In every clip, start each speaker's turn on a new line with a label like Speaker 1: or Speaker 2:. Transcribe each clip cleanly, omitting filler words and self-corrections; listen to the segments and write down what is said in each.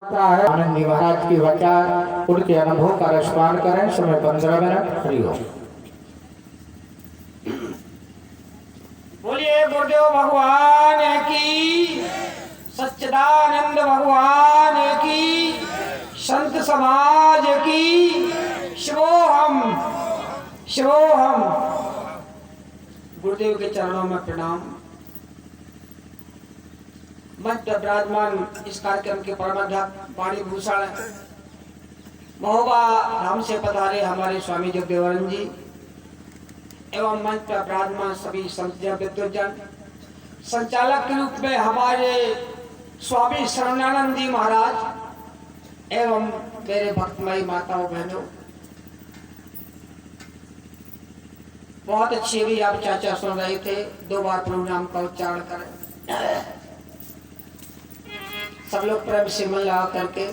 Speaker 1: है आनंद जी महाराज की विचार उनके अनुभव का रसपान करें। समय 15 मिनट। हरिओम।
Speaker 2: बोलिए गुरुदेव भगवान की, सच्चिदानंद भगवान की, संत समाज की। शिवोहम शिवोहम। गुरुदेव के चरणों में प्रणाम। मंच विराजमान इस कार्यक्रम के परमाध्यक्ष वाणी भूषण महोबा धाम से पधारे हमारे स्वामी जगदेवानंद जी एवं मंच पर विराजमान सभी संत विद्वजन, संचालक के रूप में हमारे स्वामी शरणानंद जी महाराज एवं मेरे भक्तमयी माताओं बहनों, बहुत अच्छी भी आप चाचा सुन रहे थे। 2 बार प्रभु नाम का उच्चारण करें। सब लोग प्रेम से मन लगा करके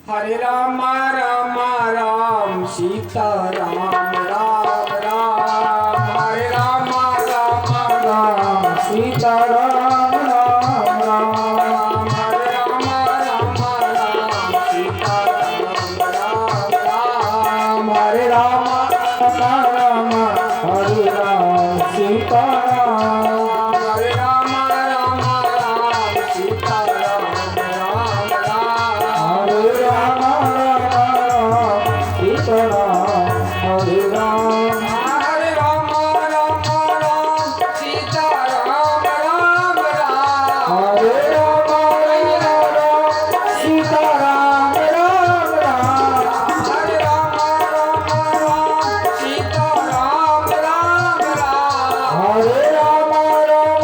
Speaker 2: हरे राम राम राम सीता राम राम राम, हरे राम राम राम सीता राम राम राम, हरे राम राम राम सीता राम राम राम, हरे राम राम हरे राम सीता राम, हरे राम राम राम सीता राम राम राम, हरे राम राम सीता राम, हरे राम राम राम सीता राम राम राम, हरे राम राम सीता राम राम राम, हरे राम राम सीता राम राम राम, हरे राम राम सीता राम राम राम, हरे राम राम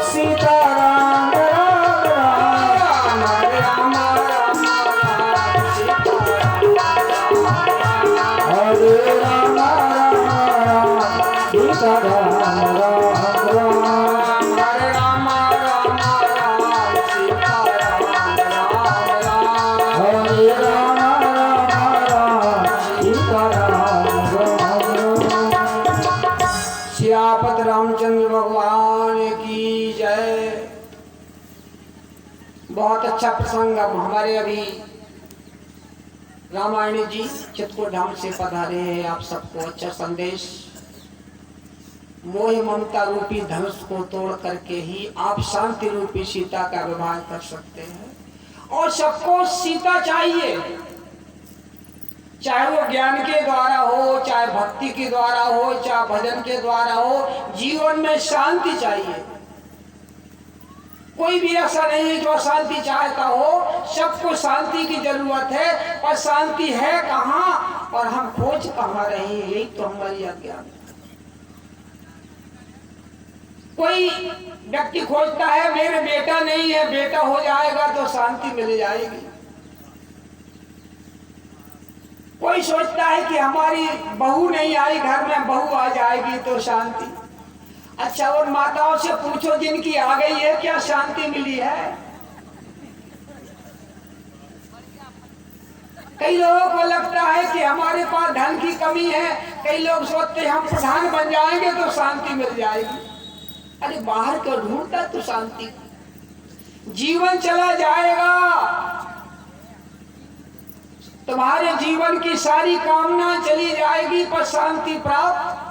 Speaker 2: सीता हरे राम सीता राम राम राम, हरे राम सीता राम राम राम, हरे राम सीता राम राम राम। सियापत रामचंद्र भगवान की जय। बहुत अच्छा प्रसंग। अब हमारे अभी रामायण जी चित्रकूट धाम से पधारे हैं। आप सबको अच्छा संदेश। मोह ममता रूपी धनुष को तोड़ करके ही आप शांति रूपी सीता का विवाह कर सकते हैं। और सबको सीता चाहिए, चाहे वो ज्ञान के द्वारा हो, चाहे भक्ति के द्वारा हो, चाहे भजन के द्वारा हो। जीवन में शांति चाहिए। कोई भी ऐसा नहीं है जो अशांति चाहता हो। सबको शांति की जरूरत है, पर शांति है कहाँ और हम खोज कहाँ रहे हैं, यही तो हमारी अज्ञान। कोई व्यक्ति खोजता है मेरे बेटा नहीं है, बेटा हो जाएगा तो शांति मिल जाएगी। कोई सोचता है कि हमारी बहू नहीं आई घर में, बहू आ जाएगी तो शांति। अच्छा, उन माताओं से पूछो जिनकी आ गई है, क्या शांति मिली है? कई लोगों को लगता है कि हमारे पास धन की कमी है। कई लोग सोचते हैं हम प्रधान बन जाएंगे तो शांति मिल जाएगी। अरे बाहर क्यों ढूंढता तो शांति? जीवन चला जाएगा, तुम्हारे जीवन की सारी कामना चली जाएगी, पर शांति प्राप्त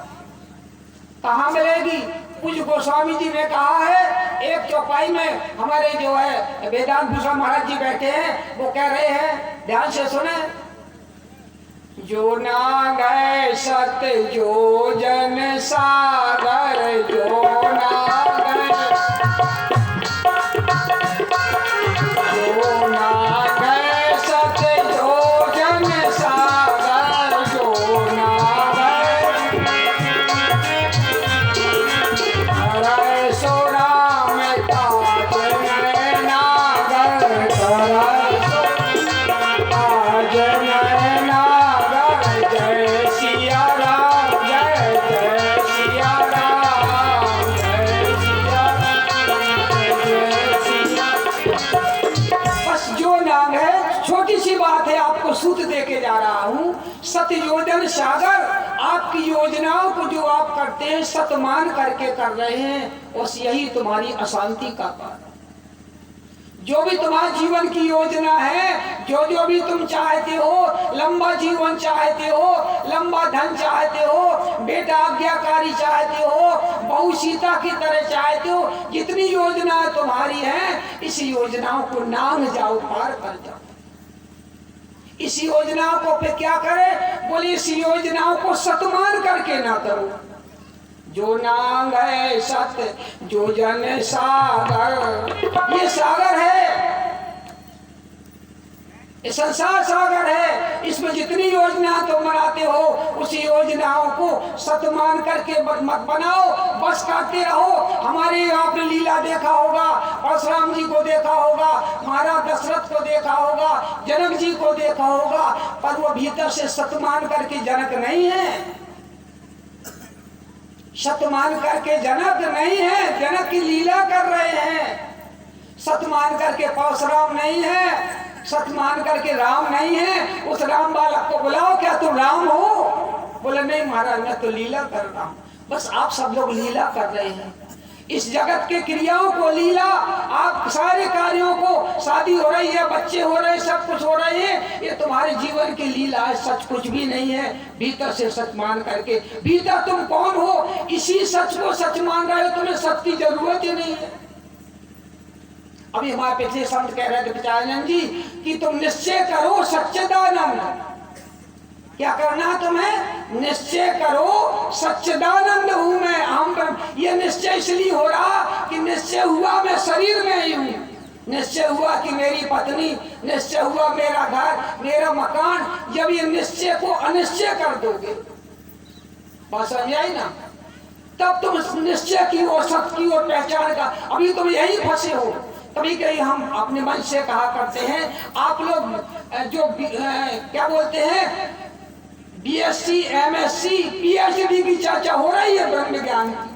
Speaker 2: कहाँ मिलेगी? पूज्य गोस्वामी जी ने कहा है, एक चौपाई में हमारे जो है वेदांत भूषण महाराज जी बैठे हैं, वो कह रहे हैं, ध्यान से सुने। जो ना गए सत जो जन सागर, जो ना गए जो ना गए सत जो जन सागर, जो ना हरे सो राम ताज नैनागर, हरे सो ताज नैनागर। जय सिया राम, जय जय सिया राम, जय सिया राम, जय सिया। बस जो नाम है, छोटी सी बात है, आपको सूत्र दे के जा रहा हूँ। सत योजन सागर, आपकी योजनाओं को जो आप करते हैं सत मान करके कर रहे हैं, बस यही तुम्हारी अशांति का कारण। जो भी तुम्हारे जीवन की योजना है, जो भी तुम चाहते हो, लंबा जीवन चाहते हो, लंबा धन चाहते हो, बेटा आज्ञाकारी चाहते हो, बहू सीता की तरह चाहते हो, जितनी योजना तुम्हारी है, इस योजनाओं को नांग जाओ, पार कर जाओ। इस योजनाओं को फिर क्या करे? बोले इस योजनाओं को सतमान करके ना करो। जो नांग है सत जो जन सागर, ये सागर है, ये संसार सागर है। इसमें जितनी योजना तुम बनाते हो, उस योजनाओं को सतमान करके मत बनाओ, बस करते रहो। हमारे आपने लीला देखा होगा, परशुराम जी को देखा होगा, महाराज दशरथ को देखा होगा, जनक जी को देखा होगा, पर वो भीतर से सतमान करके जनक नहीं है। सतमान करके जनक नहीं है, जनक की लीला कर रहे हैं। सतमान करके परशुराम नहीं है, सतमान करके राम नहीं है। उस राम बालक को बुलाओ, क्या तुम राम हो? बोले नहीं महाराज, मैं तो लीला कर रहा हूं। बस आप सब लोग लीला कर रहे हैं, इस जगत के क्रियाओं को लीला, आप सारे कार्यों को, शादी हो रही है, बच्चे हो रहे हैं, सब कुछ हो रहे हैं, ये तुम्हारे जीवन की लीला है, सच कुछ भी नहीं है। भीतर से सच मान करके, भीतर तुम कौन हो, इसी सच को सच मान रहे हो, तुम्हें सच की जरूरत ही नहीं है। अभी हमारे पिछले संत कह रहे थे पिचानंद जी कि तुम निश्चय करो सच्चिदानंद। क्या करना तुम्हें? निश्चय करो सच्चिदानंद हूं मैं, अहम ब्रह्म। ये निश्चय इसलिए हो रहा कि निश्चय हुआ मैं शरीर में ही हूं, निश्चय हुआ कि मेरी पत्नी, निश्चय हुआ मेरा घर, मेरा मकान। जब ये निश्चय को अनिश्चय कर दोगे, बात समझ आई ना, तब तुम निश्चय की ओर, सत्य की ओर पहचान का। अभी तुम यही फंसे हो। कभी कभी हम अपने मन से कहा करते हैं, आप लोग जो क्या बोलते हैं, बीएससी, एमएससी, पीएचडी की चर्चा हो रही है ब्रह्म ज्ञान की,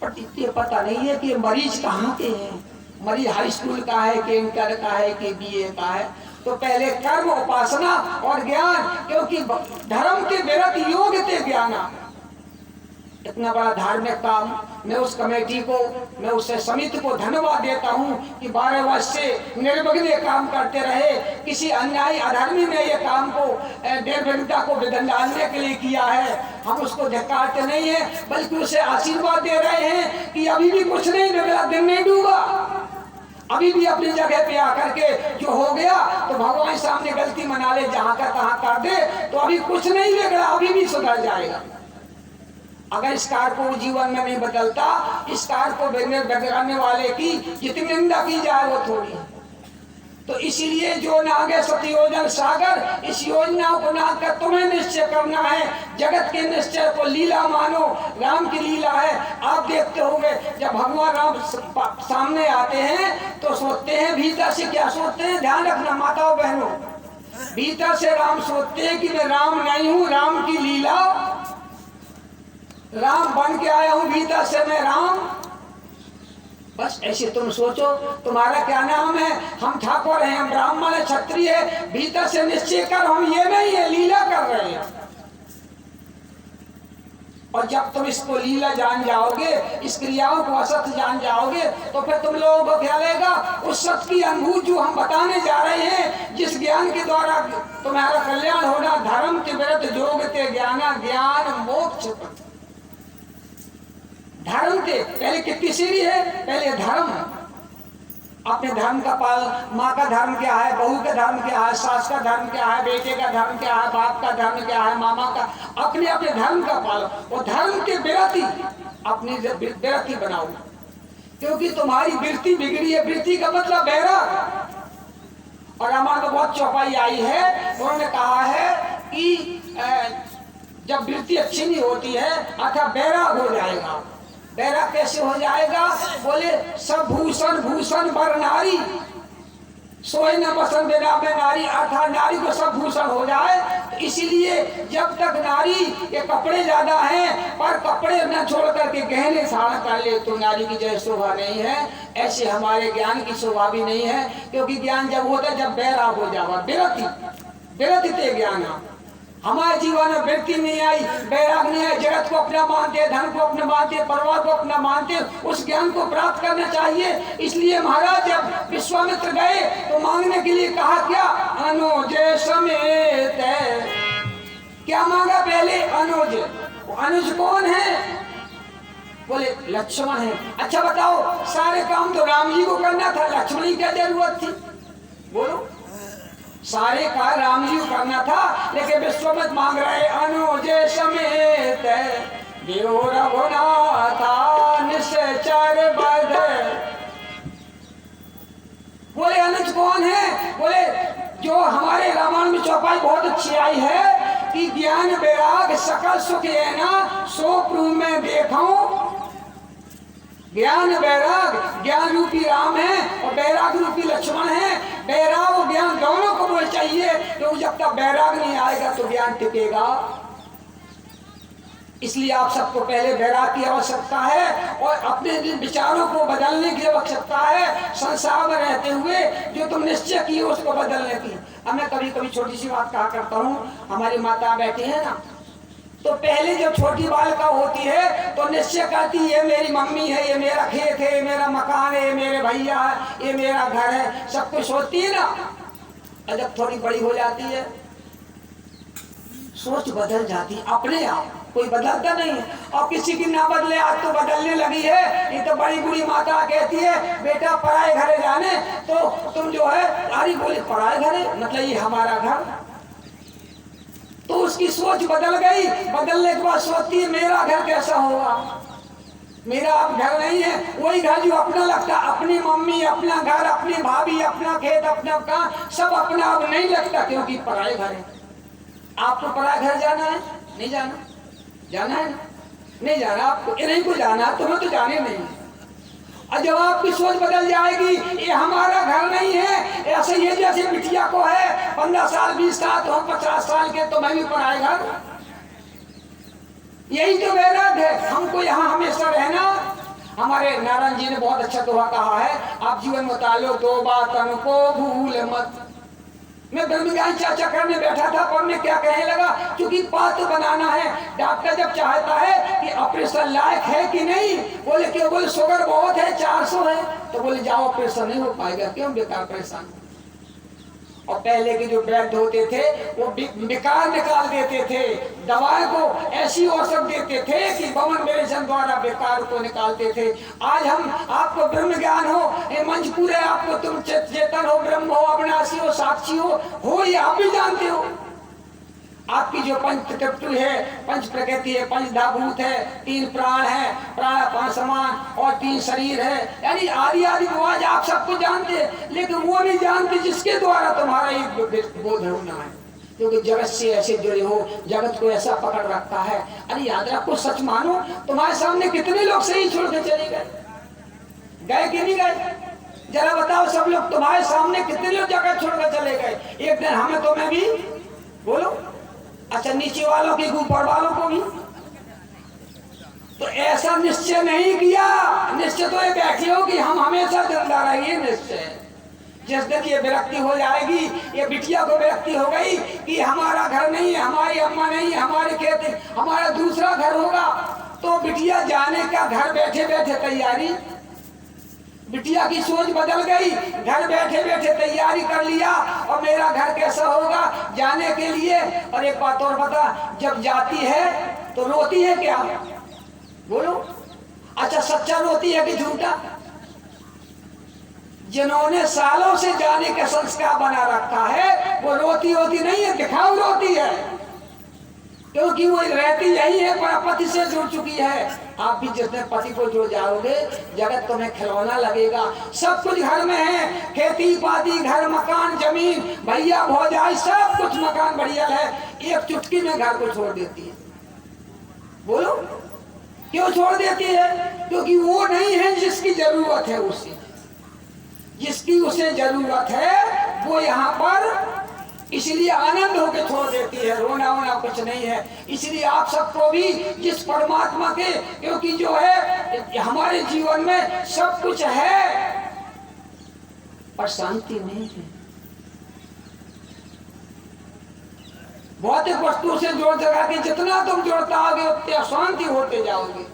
Speaker 2: पर इतने पता नहीं है कि मरीज कहाँ के हैं। मरीज हाई स्कूल का है कि इंटर का है कि बीए का है। तो पहले कर्म, उपासना और ज्ञान, क्योंकि धर्म के विरत योग थे ज्ञान। इतना बड़ा धार्मिक काम, मैं उस कमेटी को, मैं उस समिति को धन्यवाद देता हूं कि 12 वर्ष से निर्विघ्न काम करते रहे। किसी अन्यायी अधर्मी ने ये काम को, निर्विघ्नता को विघ्न डालने के लिए किया है। हम उसको धिक्कारते नहीं है, बल्कि उसे आशीर्वाद दे रहे हैं कि अभी भी कुछ नहीं बिगड़ा, दिन नहीं डूबा, अभी भी अपनी जगह पे आकर के जो हो गया तो भगवान सामने गलती मना ले, जहां का तहां कर दे, तो अभी कुछ नहीं बिगड़ा, अभी भी सुधर जाएगा। अगर इस कार को जीवन में नहीं बदलता, इस कार को बिगड़ाने वाले की जितनी निंदा की जाए वो थोड़ी। तो इसीलिए जो नागे सतयोजन सागर, इस योजना को नाग कर तुम्हें निश्चय करना है। जगत के निश्चय को लीला मानो, राम की लीला है। आप देखते होंगे जब भगवान राम सामने आते हैं तो सोचते हैं, भीतर से क्या सोचते हैं, ध्यान रखना माताओं बहनों, भीतर से राम सोचते हैं कि मैं राम नहीं हूं, राम की लीला, राम बन के आया हूं, भीतर से मैं राम। बस ऐसे तुम सोचो, तुम्हारा क्या नाम है, हम ठाकुर हैं, हम ब्राह्मण है, क्षत्रिय है, भीतर से निश्चय कर हम ये नहीं है, लीला कर रहे हैं। और जब तुम इसको लीला जान जाओगे, इस क्रियाओं को असत्य जान जाओगे, तो फिर तुम लोगों को क्या लगेगा, उस सत्य की अनुभूति जो हम बताने जा रहे हैं, जिस ज्ञान के द्वारा तुम्हारा कल्याण होना, धर्म के विरुद्ध जोगते ज्ञाना, ज्ञान मोक्ष। धर्म के पहले कितनी सीढ़ी है, पहले धर्म। अपने धर्म का पालन, माँ का धर्म क्या है, बहू का धर्म क्या है, सास का धर्म क्या है, बेटे का धर्म क्या है, बाप का धर्म क्या है, मामा का, अपने अपने धर्म का पालन। और धर्म के विरति, अपनी विरति बनाओ, क्योंकि तुम्हारी वृत्ति बिगड़ी है। वृत्ति का मतलब बैराग। और हमारे बहुत चौपाई आई है, उन्होंने कहा है कि जब वृत्ति अच्छी नहीं होती है, अथा बैराग हो जाएगा। बैराग कैसे हो जाएगा? बोले सब भूषण भूषण बर नारी, सोए न बसन बिना में नारी, अर्थात नारी को सब भूषण हो जाए। तो इसीलिए जब तक नारी के कपड़े ज्यादा हैं, पर कपड़े न छोड़ करके गहने धारण कर ले, तो नारी की जय शोभा नहीं है। ऐसे हमारे ज्ञान की शोभा भी नहीं है, क्योंकि ज्ञान जब होता है जब बैराग हो जावा, विरति ते ज्ञान। हमारे जीवन में वृत्ति नहीं आई, बैराग नहीं आई, जगत को अपना मानते, धन को अपना मानते, परिवार को अपना मानते, उस ज्ञान को प्राप्त करना चाहिए। इसलिए महाराज जब विश्वामित्र गए तो मांगने के लिए कहा क्या, अनुज समेत। क्या मांगा पहले, अनुज। अनुज कौन है, बोले लक्ष्मण है। अच्छा बताओ, सारे काम तो राम जी को करना था, लक्ष्मण की क्या जरूरत थी, बोलो। सारे कार्य राम जी को करना था, लेकिन विश्वामित्र मांग रहे अनुज समेत देव रघुनाथा निश्चर बध। बोले अनुज कौन है, बोले जो हमारे रामायण में चौपाई बहुत अच्छी आई है कि ज्ञान वैराग सकल सुख है ना सो प्रभु में देखूं। ज्ञान वैराग, ज्ञान रूपी राम है और वैराग रूपी लक्ष्मण है। वैराग और ज्ञान दोनों को बोल चाहिए, क्योंकि जब तक वैराग नहीं आएगा तो ज्ञान टिकेगा। इसलिए आप सबको पहले वैराग की आवश्यकता है और अपने विचारों को बदलने की आवश्यकता है। संसार में रहते हुए जो तुम निश्चय किए उसको बदलने की। अब मैं कभी कभी छोटी सी बात कहा करता हूँ, हमारी माता बैठी है ना, तो पहले जब छोटी बालिका होती है तो निश्चय करती है, ये मेरी मम्मी है, ये मेरा खेत है, ये मेरा मकान है, ये मेरे भैया है, ये मेरा घर है, सब कुछ होती है ना। और जब थोड़ी बड़ी हो जाती है सोच बदल जाती अपने आप, कोई बदलता नहीं है। और किसी की ना बदले, आज तो बदलने लगी है। ये तो बड़ी बुरी माता कहती है बेटा पराए घरे जाने तो तुम जो है अरे बोले पराए घरे मतलब ये हमारा घर। तो उसकी सोच बदल गई, बदलने के बाद सोचती है मेरा घर कैसा होगा, मेरा अब घर नहीं है। वही घर जो अपना लगता, अपनी मम्मी, अपना घर, अपनी भाभी, अपना खेत, अपना काम सब अपना अब नहीं लगता, क्योंकि पराए घर है। आपको पराए घर जाना है, नहीं जाना, जाना है ना, नहीं जाना, आपको नहीं को जाना, तुम्हें तो जाने नहीं। और जब आपकी सोच बदल जाएगी, ये हमारा घर नहीं है, ऐसे ये जैसे बिटिया को है 15 साल 20 साल तो हम 50 साल के, तो मैं भी पराए घर। यही तो वैराग है, हमको यहाँ हमेशा रहना। हमारे नारायण जी ने बहुत अच्छा दोहा कहा है, आप जीवन में तालो दो बातों को भूल मत। मैं ब्रह्मज्ञान चर्चा करने बैठा था, पर मैं क्या कहने लगा, क्योंकि पात्र बनाना है। डॉक्टर जब चाहता है कि ऑपरेशन लायक है कि नहीं, बोले क्यों, बोले शुगर बहुत है 400 है, तो बोले जाओ ऑपरेशन नहीं हो पाएगा, क्यों बेकार परेशान। और पहले के जो वैद्य होते थे वो बेकार निकाल देते थे, दवाएं को ऐसी औषध देते थे कि बमन मेडिसिन द्वारा बेकार को निकालते थे। आज हम आपको ब्रह्म ज्ञान हो, ये मंच पूरे आपको तुम चेतन हो, ब्रह्म हो, अविनाशी हो, साक्षी हो ये आप भी जानते हो। आपकी जो पंच तत्व है, पंच प्रकृति है, पंच धाभूत है, 3 प्राण है, प्राण 5 समान और 3 शरीर है, यानी आदि आदि आज आप सबको जानते हैं, लेकिन वो नहीं जानते जिसके द्वारा तुम्हारा एक बोध होना है, क्योंकि जगत से ऐसे जुड़े हो, जगत को ऐसा पकड़ रखा है। अरे याद रखो, सच मानो, तुम्हारे सामने कितने लोग सही छोड़ के चले गए, गए कि नहीं गए, जरा बताओ। सब लोग तुम्हारे सामने कितने लोग जगत छोड़कर चले गए, एक दिन हमें तो मैं भी, बोलो। अच्छा, नीचे वालों की ऊपर वालों को भी। तो ऐसा निश्चय नहीं किया, निश्चय तो ये बैठे हो कि हम हमेशा जिंदा रहेंगे। निश्चय जिस दिन ये विरक्ति हो जाएगी, ये बिटिया को विरक्ति हो गई कि हमारा घर नहीं है, हमारी अम्मा नहीं है, हमारे खेत, हमारा दूसरा घर होगा, तो बिटिया जाने का घर बैठे बैठे तैयारी। बिटिया की सोच बदल गई, घर बैठे बैठे तैयारी कर लिया, और मेरा घर कैसा होगा जाने के लिए। और एक बात और बता, जब जाती है तो रोती है क्या, बोलो। अच्छा, सच्चा रोती है कि झूठा? जिन्होंने सालों से जाने का संस्कार बना रखा है वो रोती होती नहीं है, दिखाऊ रोती है, क्योंकि वो रहती यही है, पर पति से जुड़ चुकी है। आप भी जितने पति को जुड़ जाओगे, जगत तुम्हें खिलौना लगेगा। सब कुछ घर में है, खेती बाड़ी, घर मकान जमीन भैया भौजाई सब कुछ मकान बढ़िया है, एक चुटकी में घर को छोड़ देती है। बोलो क्यों छोड़ देती है? क्योंकि वो नहीं है जिसकी जरूरत है उसे, जिसकी उसे जरूरत है वो यहाँ पर, इसलिए आनंद होकर छोड़ देती है, रोना वोना कुछ नहीं है। इसलिए आप सबको भी जिस परमात्मा के, क्योंकि जो है हमारे जीवन में सब कुछ है पर शांति नहीं है। भौतिक वस्तु से जोड़ जगा के जितना तुम जोड़ता आओगे उतने अशांति होते जाओगे।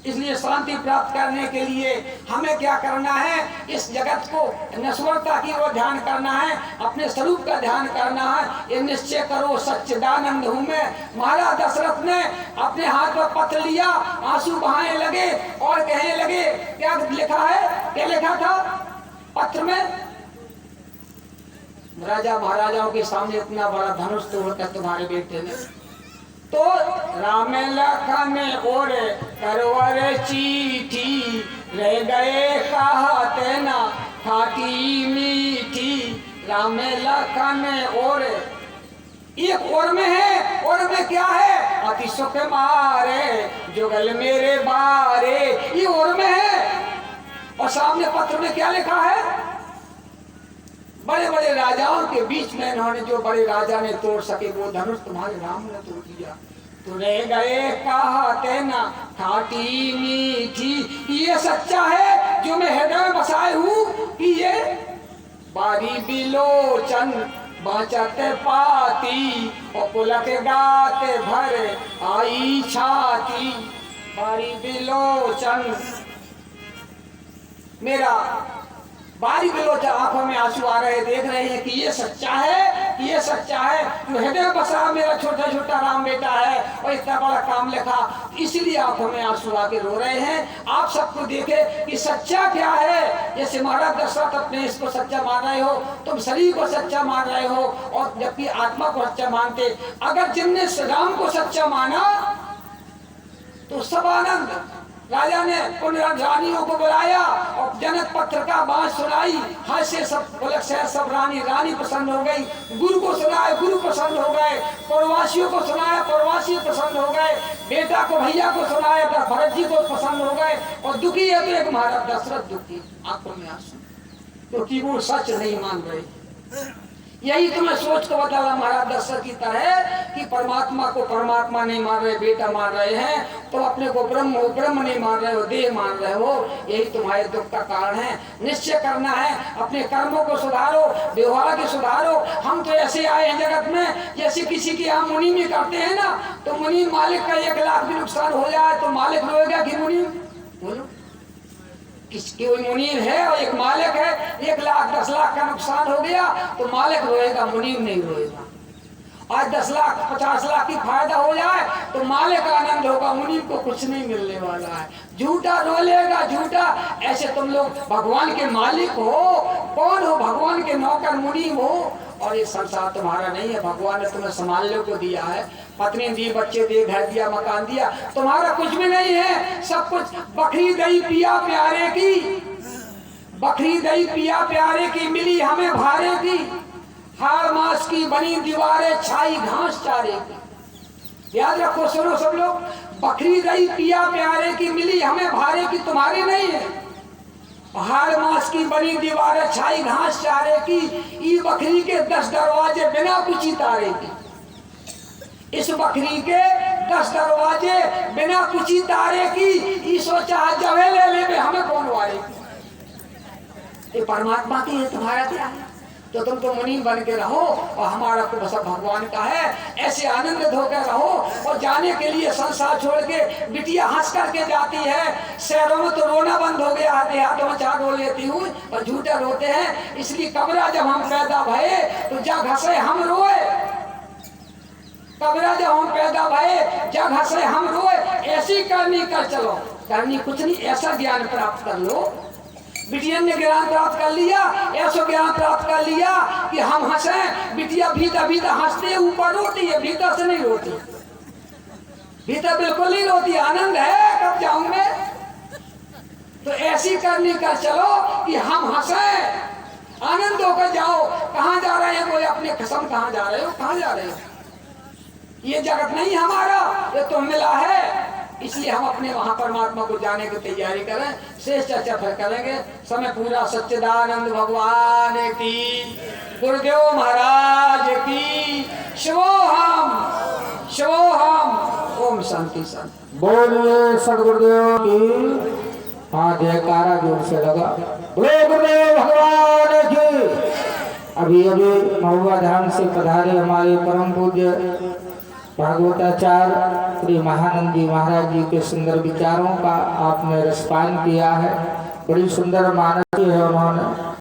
Speaker 2: इसलिए शांति प्राप्त करने के लिए हमें क्या करना है, इस जगत को नश्वरता की ओर ध्यान करना है, अपने स्वरूप का ध्यान करना है। ये निश्चय करो सच्चिदानंद हूं मैं। महाराज दशरथ ने अपने हाथ में पत्र लिया, आंसू बहाने लगे और कहने लगे, क्या लिखा है, क्या लिखा था पत्र में? राजा महाराजाओं के सामने इतना बड़ा धनुष तोड़कर तुम्हारे बेटे ने, तो राम लखन और करवर चीठी, रह गए कहते ना खाटी मीठी। राम लखन और एक और में है, और में क्या है, अति सुख मारे जुगल मेरे बारे, ये और में है। और सामने पत्र में क्या लिखा है? बड़े बड़े राजाओं के बीच में इन्होंने, जो बड़े राजा ने तोड़ सके वो धनुष तुम्हारे राम ने तोड़ दिया। तो रह गए कहते ना खाटी मीठी, ये सच्चा है जो मैं हृदय में बसाए हूँ कि ये बारी बिलोचन बचत पाती, और पुलक गाते भर आई छाती। बारी बिलोचन, मेरा बारी बिलोचन, आंखों में आंसू आ रहे, देख रहे हैं कि ये सच्चा है, कि ये सच्चा है जो हृदय बसा मेरा छोटा छोटा राम बेटा है और इतना बड़ा काम लिखा, इसलिए आंखों में आंसू आके रो रहे हैं। आप सबको देखे कि सच्चा क्या है। जैसे महाराज दशरथ अपने इसको सच्चा मान रहे हो, तुम शरीर को सच्चा मान रहे हो, और जबकि आत्मा को सच्चा मानते। अगर जिनने राम को सच्चा माना तो सब आनंद। राजा ने उन रानियों को बुलाया और जनक पत्र का बात सुनाई, हाथ से सब पुलक शहर सब रानी प्रसन्न हो गई। गुरु को सुनाया, गुरु प्रसन्न हो गए। प्रवासियों को सुनाया, प्रवासी प्रसन्न हो गए। बेटा को, भैया को सुनाया, भरत जी को प्रसन्न हो गए। और दुखी है तो एक महाराज दशरथ दुखी, आंखों में आंसू, क्योंकि वो सच नहीं मान रहे। यही तो मैं सोच को बताया महाराज दशरथ की तरह कि परमात्मा को परमात्मा नहीं मान रहे, बेटा मान रहे हैं, तो अपने को ब्रह्म नहीं मान रहे हो, देह मान रहे हो। यही तुम्हारे दुख का कारण है। निश्चय करना है, अपने कर्मों को सुधारो, व्यवहार के सुधारो। हम तो ऐसे आए हैं जगत में, जैसे किसी की हम मुनि में करते हैं ना, तो मुनि मालिक का 1 लाख भी नुकसान हो जाए तो मालिक रोएगा कि मुनि? बोलो, किसकी कोई मुनीम है और एक मालिक है, 1 लाख 10 लाख का नुकसान हो गया तो मालिक रोएगा, मुनीम नहीं रोएगा। आज 10 लाख 50 लाख की फायदा हो जाए तो मालिक आनंद होगा, मुनीम को कुछ नहीं मिलने वाला है। झूठा रो लेगा, झूठा। ऐसे तुम लोग भगवान के मालिक हो, कौन हो? भगवान के नौकर मुनीम हो। और ये संसार तुम्हारा नहीं है, भगवान ने तुम्हें संभालने को दिया है। पत्नी दी, बच्चे दिए, घर दिया, मकान दिया, तुम्हारा कुछ भी नहीं है। सब कुछ बकरी दही पिया प्यारे की, बकरी दही पिया प्यारे की, मिली हमें भारे की। हार मास की बनी दीवारें, छाई घास चारे की। याद रखो, सुनो सब लोग, बकरी दही पिया प्यारे की, मिली हमें भारे की, तुम्हारी नहीं है। हाड़ मास की बनी दीवारें, छाई घास चारे की। ई बकरी के 10 दरवाजे बिना कुची तारे की। इस बकरी के 10 दरवाजे बिना कुची तारे की। ई सोचा जवे ले हमें कौन वाले की। ये परमात्मा की है, तुम्हारा क्या है? तो तुम तो मुनीम बन के रहो और हमारा तो सब भगवान का है। ऐसे आनंदित होकर रहो। और जाने के लिए संसार छोड़ के बिटिया हंस करके जाती है। शहरों में तो रोना बंद हो गया है, देहातों में चार रो लेती हूँ और झूठे रोते हैं। इसलिए कबरा जब हम पैदा भये तो जग हंसे हम रोए। कबरा जब हम पैदा भये जग हंसे हम रोए। ऐसी करनी कर चलो, करनी कुछ नहीं, ऐसा ज्ञान प्राप्त कर लो। बिटिया ने ज्ञान प्राप्त कर लिया, ऐसा ज्ञान प्राप्त कर लिया कि हम हंसे। बिटिया भीतर भीतर हंसते, ऊपर रोती है, भीतर से नहीं रोती। भीतर बिल्कुल नहीं रोती, आनंद है, कब जाऊं मैं। तो ऐसी करनी कर चलो कि हम हंसे, आनंद होकर जाओ। कहाँ जा रहे हैं? कोई अपने कसम, कहाँ जा रहे हो? कहाँ जा रहे हो? ये जगत नहीं हमारा, ये तो मिला है। इसलिए हम अपने वहां परमात्मा को जाने की तैयारी करें। शेष चर्चा फिर करेंगे। समय पूरा सच्चिदानंद भगवान की, गुरुदेव महाराज की। शिवोहम शिवोहम। ओम शांति शांति।
Speaker 1: बोलिए सदगुरुदेव की। हाँ, जयकारा जोर से लगा। बोले गुरुदेव भगवान की। अभी अभी महुआ धाम से पधारे हमारे परम पूज्य भागवताचार्य श्री महानंद जी महाराज जी के सुंदर विचारों का आपने रसपान किया है। बड़ी सुंदर मानस है उन्होंने।